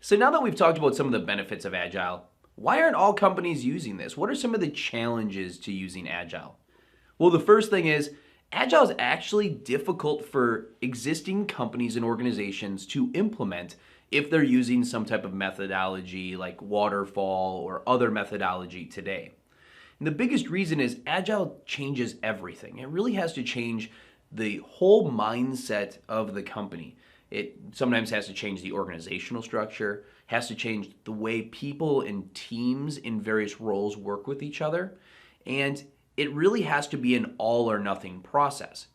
So now that we've talked about some of the benefits of Agile, why aren't all companies using this? What are some of the challenges to using Agile? Well, the first thing is Agile is actually difficult for existing companies and organizations to implement if they're using some type of methodology like waterfall or other methodology today. And the biggest reason is Agile changes everything. It really has to change the whole mindset of the company. It sometimes has to change the organizational structure, has to change the way people and teams in various roles work with each other, and it really has to be an all or nothing process.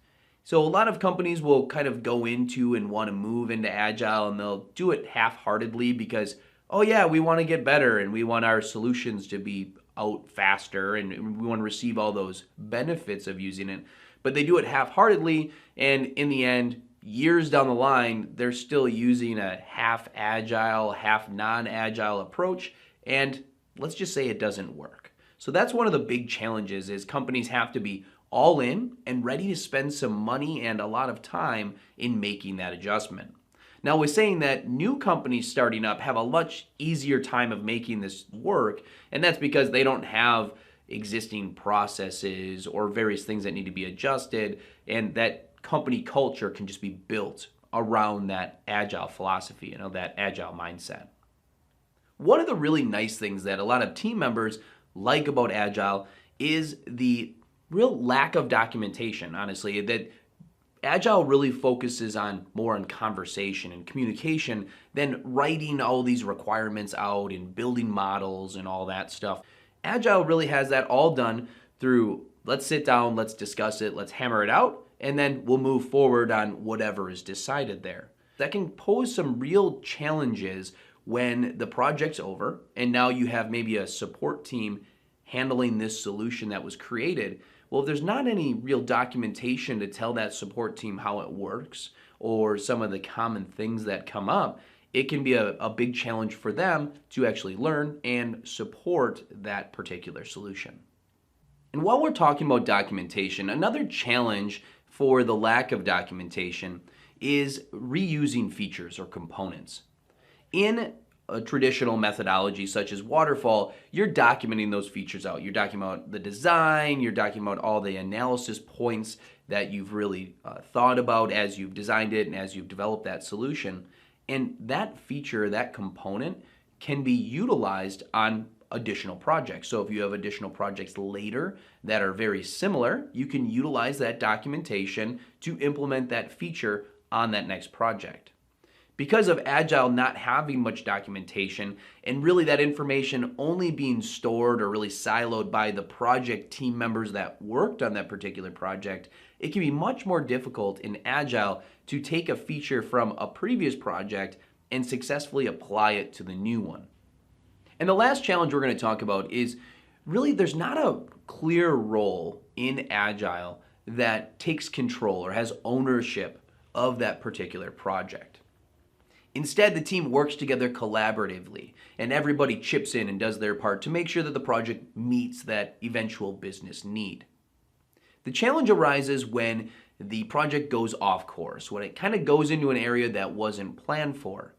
So a lot of companies will kind of go into and want to move into Agile, and they'll do it half-heartedly because, oh yeah, we want to get better and we want our solutions to be out faster and we want to receive all those benefits of using it. But they do it half-heartedly, and in the end, years down the line, they're still using a half agile, half non-agile approach, and let's just say it doesn't work. So that's one of the big challenges is companies have to be all in and ready to spend some money and a lot of time in making that adjustment. Now, with saying that, new companies starting up have a much easier time of making this work, and that's because they don't have existing processes or various things that need to be adjusted, and that company culture can just be built around that agile philosophy, that agile mindset. One of the really nice things that a lot of team members like about Agile is the real lack of documentation, honestly, that Agile really focuses more on conversation and communication than writing all these requirements out and building models and all that stuff. Agile really has that all done through let's sit down, let's discuss it, let's hammer it out, and then we'll move forward on whatever is decided there. That can pose some real challenges when the project's over and now you have maybe a support team handling this solution that was created. Well, if there's not any real documentation to tell that support team how it works or some of the common things that come up, it can be a big challenge for them to actually learn and support that particular solution. And while we're talking about documentation, another challenge for the lack of documentation is reusing features or components. In a traditional methodology such as waterfall, you're documenting those features out. You're documenting about the design, you're documenting about all the analysis points that you've really thought about as you've designed it and as you've developed that solution. And that feature, that component, can be utilized on additional projects. So if you have additional projects later that are very similar, you can utilize that documentation to implement that feature on that next project. Because of Agile not having much documentation and really that information only being stored or really siloed by the project team members that worked on that particular project, it can be much more difficult in Agile to take a feature from a previous project and successfully apply it to the new one. And the last challenge we're going to talk about is really there's not a clear role in Agile that takes control or has ownership of that particular project. Instead, the team works together collaboratively and everybody chips in and does their part to make sure that the project meets that eventual business need. The challenge arises when the project goes off course, when it kind of goes into an area that wasn't planned for.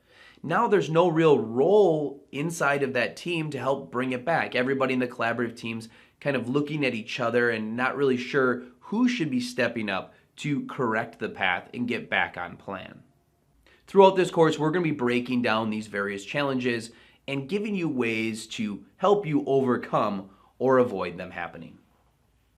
Now there's no real role inside of that team to help bring it back. Everybody in the collaborative teams kind of looking at each other and not really sure who should be stepping up to correct the path and get back on plan. Throughout this course, we're going to be breaking down these various challenges and giving you ways to help you overcome or avoid them happening.